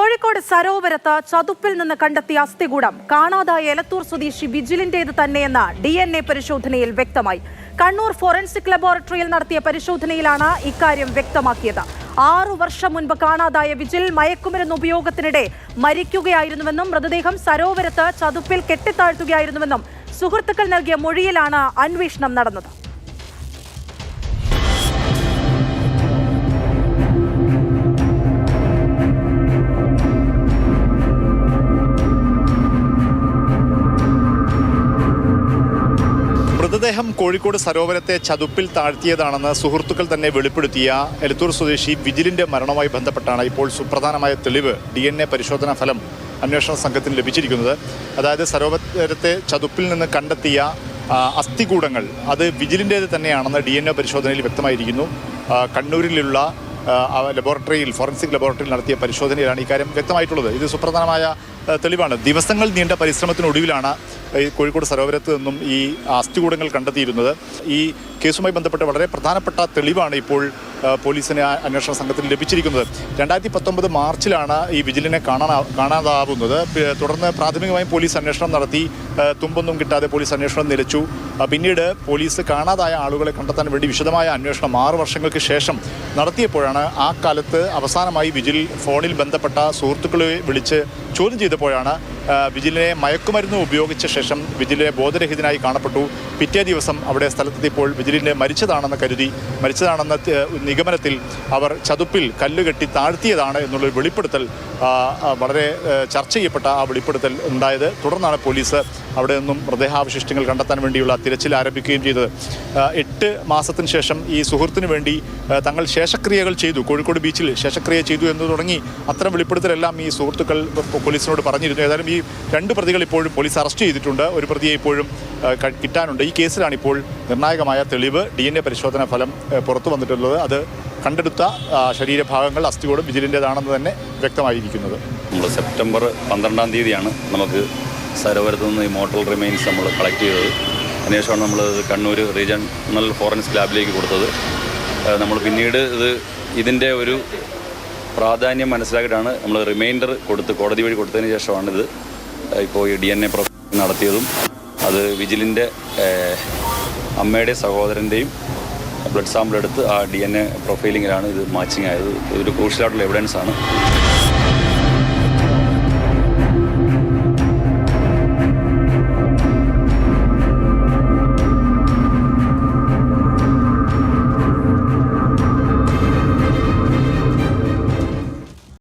കോഴിക്കോട് സരോവരത്ത് ചതുപ്പിൽ നിന്ന് കണ്ടെത്തിയ അസ്ഥികൂടം കാണാതായ എലത്തൂർ സ്വദേശി വിജിലിന്റേത് തന്നെയെന്ന് DNA പരിശോധനയിൽ വ്യക്തമായി. കണ്ണൂർ ഫോറൻസിക് ലബോറട്ടറിയിൽ നടത്തിയ പരിശോധനയിലാണ് ഇക്കാര്യം വ്യക്തമാക്കിയത്. 6 വർഷം മുൻപ് കാണാതായ വിജിൽ മയക്കുമരുന്ന് ഉപയോഗത്തിനിടെ മരിക്കുകയായിരുന്നുവെന്നും മൃതദേഹം സരോവരത്ത് ചതുപ്പിൽ കെട്ടിത്താഴ്ത്തുകയായിരുന്നുവെന്നും സുഹൃത്തുക്കൾ നൽകിയ മൊഴിയിലാണ് അന്വേഷണം നടന്നത്. മൃതദേഹം കോഴിക്കോട് സരോവരത്തെ ചതുപ്പിൽ താഴ്ത്തിയതാണെന്ന് സുഹൃത്തുക്കൾ തന്നെ വെളിപ്പെടുത്തിയ എലത്തൂർ സ്വദേശി വിജിലിന്റെ മരണവുമായി ബന്ധപ്പെട്ടാണ് ഇപ്പോൾ സുപ്രധാനമായ തെളിവ് DNA പരിശോധനാ ഫലം അന്വേഷണ സംഘത്തിന് ലഭിച്ചിരിക്കുന്നത്. അതായത് സരോവരത്തെ ചതുപ്പിൽ നിന്ന് കണ്ടെത്തിയ അസ്ഥികൂടങ്ങൾ അത് വിജിലിൻ്റേത് തന്നെയാണെന്ന് DNA പരിശോധനയിൽ വ്യക്തമായിരിക്കുന്നു. കണ്ണൂരിലുള്ള ലബോറട്ടറിയിൽ ഫോറൻസിക് ലബോറട്ടറിയിൽ നടത്തിയ പരിശോധനയിലാണ് ഇക്കാര്യം വ്യക്തമായിട്ടുള്ളത്. ഇത് സുപ്രധാനമായ തെളിവാണ്. ദിവസങ്ങൾ നീണ്ട പരിശ്രമത്തിനൊടുവിലാണ് കോഴിക്കോട് സരോവരത്ത് നിന്നും ഈ അസ്ഥികൂടങ്ങൾ കണ്ടെത്തിയിരുന്നത്. ഈ കേസുമായി ബന്ധപ്പെട്ട് വളരെ പ്രധാനപ്പെട്ട തെളിവാണ് ഇപ്പോൾ പോലീസിന് അന്വേഷണ സംഘത്തിന് ലഭിച്ചിരിക്കുന്നത്. 2019 മാർച്ചിലാണ് ഈ വിജിലിനെ കാണാതാവുന്നത്. തുടർന്ന് പ്രാഥമികമായും പോലീസ് അന്വേഷണം നടത്തി. തുമ്പൊന്നും കിട്ടാതെ പോലീസ് അന്വേഷണം നിലച്ചു. പിന്നീട് പോലീസ് കാണാതായ ആളുകളെ കണ്ടെത്താൻ വേണ്ടി വിശദമായ അന്വേഷണം 6 വർഷങ്ങൾക്ക് ശേഷം നടത്തിയപ്പോഴാണ് ആ കാലത്ത് അവസാനമായി വിജിൽ ഫോണിൽ ബന്ധപ്പെട്ട സുഹൃത്തുക്കളെ വിളിച്ച് ചോദ്യം ചെയ്തപ്പോഴാണ് വിജിലിനെ മയക്കുമരുന്ന് ഉപയോഗിച്ച ശേഷം വിജിലിനെ ബോധരഹിതനായി കാണപ്പെട്ടു. പിറ്റേ ദിവസം അവിടെ സ്ഥലത്തെത്തിയപ്പോൾ വിജിലിനെ മരിച്ചതാണെന്ന നിഗമനത്തിൽ അവർ ചതുപ്പിൽ കല്ലുകെട്ടി താഴ്ത്തിയതാണ് എന്നുള്ളൊരു വെളിപ്പെടുത്തൽ വളരെ ചർച്ച ചെയ്യപ്പെട്ട ആ വെളിപ്പെടുത്തൽ ഉണ്ടായത്. തുടർന്നാണ് പോലീസ് അവിടെ നിന്നും മൃതദേഹാവശിഷ്ടങ്ങൾ കണ്ടെത്താൻ വേണ്ടിയുള്ള തിരച്ചിൽ ആരംഭിക്കുകയും ചെയ്തത്. 8 മാസത്തിന് ശേഷം ഈ സുഹൃത്തിന് വേണ്ടി തങ്ങൾ ശേഷക്രിയകൾ ചെയ്തു, കോഴിക്കോട് ബീച്ചിൽ ശേഷക്രിയ ചെയ്തു എന്ന് തുടങ്ങി അത്തരം വെളിപ്പെടുത്തലെല്ലാം ഈ സുഹൃത്തുക്കൾ പോലീസിനോട് പറഞ്ഞിരുന്നു. ഏതായാലും ഈ 2 പ്രതികൾ ഇപ്പോഴും പോലീസ് അറസ്റ്റ് ചെയ്തിട്ടുണ്ട്. ഒരു പ്രതിയെ ഇപ്പോഴും കിട്ടാനുണ്ട്. ഈ കേസിലാണ് ഇപ്പോൾ നിർണായകമായ തെളിവ് DNA പരിശോധനാ ഫലം പുറത്തു വന്നിട്ടുള്ളത്. അത് കണ്ടെടുത്ത ശരീരഭാഗങ്ങൾ അസ്ഥികൂടം വിജിലിൻ്റെതാണെന്ന് തന്നെ വ്യക്തമായിരിക്കുന്നത്. നമ്മൾ സെപ്റ്റംബർ 12-ാം തീയതിയാണ് നമുക്ക് സരോവരത്തു നിന്ന് ഈ മോർട്ടൽ റിമെയിൻസ് നമ്മൾ കളക്ട് ചെയ്തത്. അതിനുശേഷമാണ് നമ്മൾ കണ്ണൂർ റീജിയണൽ ഫോറൻസിക് ലാബിലേക്ക് കൊടുത്തത്. നമ്മൾ പിന്നീട് ഇതിൻ്റെ ഒരു പ്രാധാന്യം മനസ്സിലാക്കിയിട്ടാണ് നമ്മൾ റിമൈൻഡർ കോടതി വഴി കൊടുത്തതിന് ശേഷമാണ് ഇത് ഇപ്പോൾ ഈ DNA പ്രൊഫൈലിംഗ് നടത്തിയതും. അത് വിജിലിൻ്റെ അമ്മയുടെ സഹോദരൻ്റെയും ബ്ലഡ് സാമ്പിൾ എടുത്ത് ആ DNA പ്രൊഫൈലിങ്ങിലാണ് ഇത് മാച്ചിങ് ആയത്. ഇതൊരു ക്രൂഷ്യലായിട്ടുള്ള എവിഡൻസ് ആണ്.